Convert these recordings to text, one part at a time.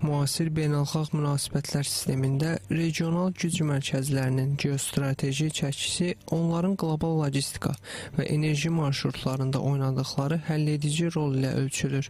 Müasir beynəlxalq münasibətlər sistemində regional güc mərkəzlərinin geostrateji çəkisi onların qlobal logistika və enerji marşrutlarında oynadıqları həlledici rol ilə ölçülür.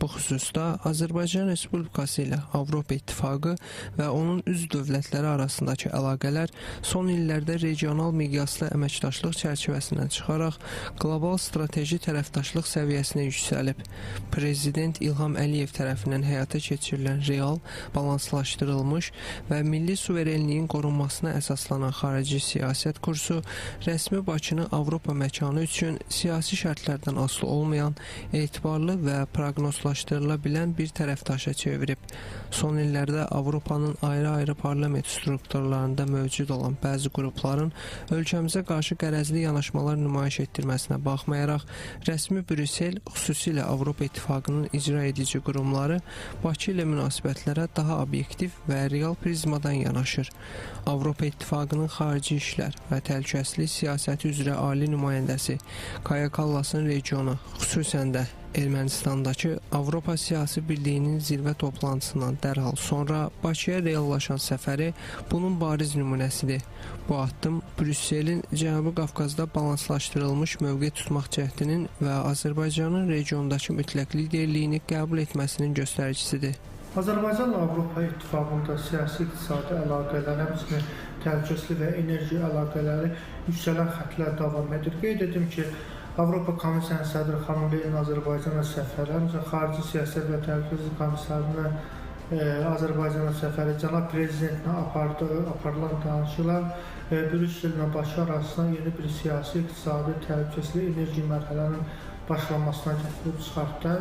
Bu xüsusda Azərbaycan Respublikası ilə Avropa İttifaqı və onun üzv dövlətləri arasındakı əlaqələr son illərdə regional miqyaslı əməkdaşlıq çərçivəsindən çıxaraq qlobal strateji tərəfdaşlıq səviyyəsinə yüksəlib. Prezident İlham Əliyev tərəfindən həyata keçirilən real, balanslaşdırılmış və milli suverenliyin qorunmasına əsaslanan xarici siyasət kursu rəsmi Bakını Avropa məkanı üçün siyasi şərtlərdən asılı olmayan, etibarlı və proqnozlaşdırıla bilən bir tərəfdaşa çevirib. Son illərdə Avropanın ayrı-ayrı parlament strukturlarında mövcud olan bəzi qrupların ölkəmizə qarşı qərəzli yanaşmalar nümayiş etdirməsinə baxmayaraq, rəsmi Brüssel, xüsusilə Avropa İttifaqının icra edici qurumları Bakı ilə münasibətlərə daha obyektiv və real prizmadan yanaşır. Avropa İttifaqının xarici işlər və təhlükəsizlik siyasəti üzrə ali nümayəndəsi Kaja Kallasın regionu, xüsusən də Ermənistandakı Avropa Siyasi Birliyinin zirvə toplantısından dərhal sonra Bakıya reallaşan səfəri bunun bariz nümunəsidir. Bu addım Brüsselin Cənubi Qafqazda balanslaşdırılmış mövqe tutmaq cəhdinin və Azərbaycanın regiondakı mütləq liderliyini qəbul etməsinin göstəricisidir. Azərbaycanla Avropa İttifaqında siyasi-iqtisadi əlaqələr, həmçinin təhlükəsizlik və enerji əlaqələri yüksələn xətlər davam edir. Qeyd edim ki, Avropa Komissiyasının sədri xanım Leyen Azərbaycana səfəri, həmçinin xarici siyasət və təhlükəsizlik komissarının Azərbaycana səfəri, cənab prezidentinə aparılan danışıqlar Brüssel ilə Bakı arasında yeni bir siyasi, iqtisadi, təhlükəsizlik, enerji mərhələnin başlamasına gətirib çıxartdı.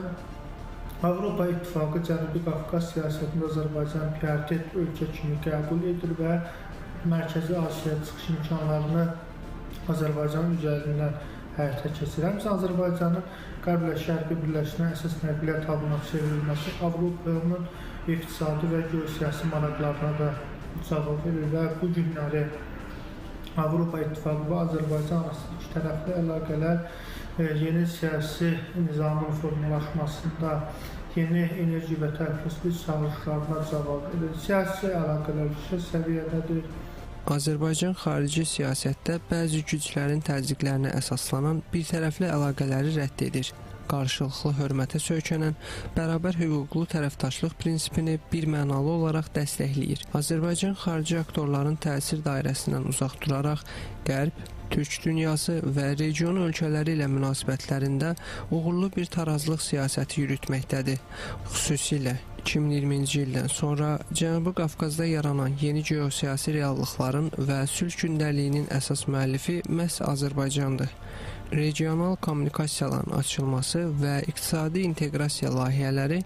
Avropa İttifaqı Cənubi Qafqaz siyasətində Azərbaycan prioritet ölkə kimi qəbul edir və Mərkəzi Asiya çıxış imkanlarını Azərbaycan üzərindən həyata keçirir. Həmçinin Azərbaycanın Qərb ilə Şərqi birləşmə əsas nəqliyyat hubuna çevrilməsi Avropanın iqtisadi və geosiyasi maraqlarına da cavab verir və bu günləri Avropa İttifaqı və Azərbaycan arasında iki tərəfli əlaqələr yeni siyasi nizamın formalaşmasında, yeni enerji və təhlükəsizlik çağırışlarına cavab verir. Siyasi əlaqələr yüksək səviyyədədir. Azərbaycan xarici siyasətdə bəzi güclərin təzyiqlərinə əsaslanan birtərəfli əlaqələri rədd edir. Qarşılıqlı hörmətə söykənən, bərabər hüquqlu tərəfdaşlıq prinsipini birmənalı olaraq dəstəkləyir. Azərbaycan xarici aktorların təsir dairəsindən uzaq duraraq, Qərb, Türk dünyası və region ölkələri ilə münasibətlərində uğurlu bir tarazlıq siyasəti yürütməkdədir. Xüsusilə 2020-ci ildən sonra Cənubi Qafqazda yaranan yeni geosiyasi reallıqların və sülh gündəliyinin əsas müəllifi məhz Azərbaycandır. Regional kommunikasiyaların açılması və iqtisadi inteqrasiya layihələri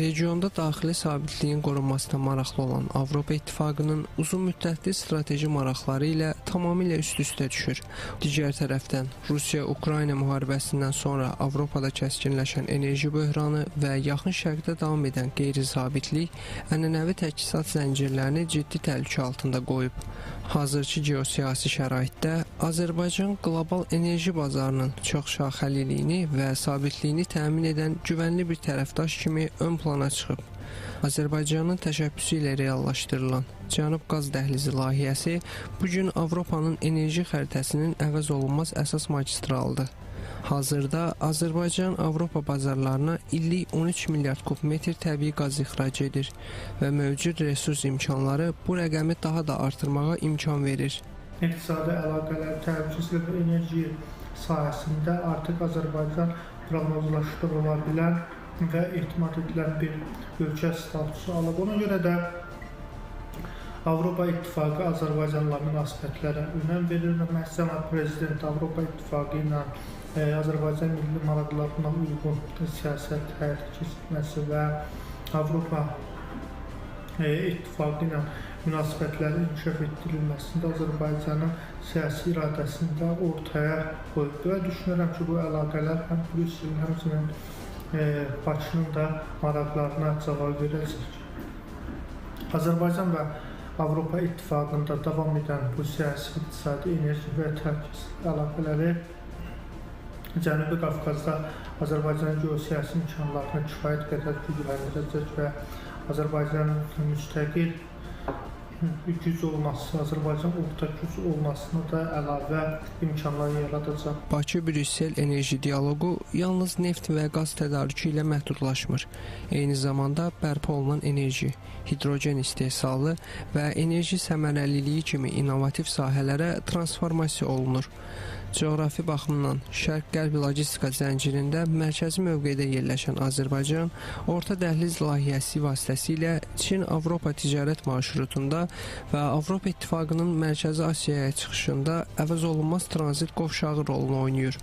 regionda daxili sabitliyin qorunmasına maraqlı olan Avropa İttifaqının uzun müddətli strateji maraqları ilə tamamilə üst-üstə düşür. Digər tərəfdən, Rusiya-Ukrayna müharibəsindən sonra Avropada kəskinləşən enerji böhranı və yaxın şərqdə davam edən qeyri-sabitlik ənənəvi təchizat zəncirlərini ciddi təhlükə altında qoyub. Hazırki geosiyasi şəraitdə Azərbaycan qlobal enerji bazarının çoxşaxəliliyini və sabitliyini təmin edən güvənli bir tərəfdaş kimi ön plana çıxıb. Azərbaycanın təşəbbüsü ilə reallaşdırılan Cənub Qaz Dəhlizi layihəsi bugün Avropanın enerji xəritəsinin əvəz olunmaz əsas magistralıdır. Hazırda Azərbaycan Avropa bazarlarına illik 13 milyard kubmetr təbii qaz ixrac edir və mövcud resurs imkanları bu rəqəmi daha da artırmağa imkan verir. İqtisadi əlaqələr, təhlükəsizlik və enerji sahəsində artıq Azərbaycan proqnozlaşdırıla bilən və ehtimal edilən bir ölkə statusu alıb. Ona görə də Avropa İttifaqı Azərbaycanla münasibətlərə önəm verir və Cənab Prezident Avropa İttifaqı ilə Azərbaycan milli maraqlarına uyğun siyasət həyata keçirilməsi və Avropa İttifaqı ilə münasibətlərin inkişaf etdirilməsində Azərbaycanın siyasi iradəsini də ortaya qoyub. Və düşünürəm ki, bu əlaqələr həm Brüsselin, həmçinin Bakının da maraqlarına cavab verəcək. Azərbaycan və Avropa İttifaqında davam edən bu siyasi, iqtisadi, enerji və təhlükəsizlik əlaqələri Cənubi Qafqazda Azərbaycanın geosiyasi imkanlarını kifayət qədər gücləndirəcək və Azərbaycanın müstəqil güc olması, Azərbaycan orta güc olmasına da əlavə imkanlar yaradacaq. Bakı-Brüssel enerji dialoqu yalnız neft və qaz tədarükü ilə məhdudlaşmır. Eyni zamanda bərpa olunan enerji, hidrogen istehsalı və enerji səmərəliliyi kimi innovativ sahələrə transformasiya olunur. Coğrafi baxımdan Şərq-Qərb logistika zəncirində mərkəzi mövqedə yerləşən Azərbaycan, orta dəhliz layihəsi vasitəsilə Çin-Avropa ticarət marşrutunda və Avropa İttifaqının Mərkəzi Asiyaya çıxışında əvəzolunmaz tranzit qovşağı rolunu oynayır.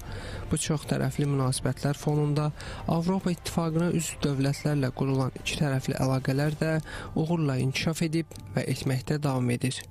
Bu çox tərəfli münasibətlər fonunda Avropa İttifaqına üzv dövlətlərlə qurulan iki tərəfli əlaqələr də uğurla inkişaf edib və etməkdə davam edir.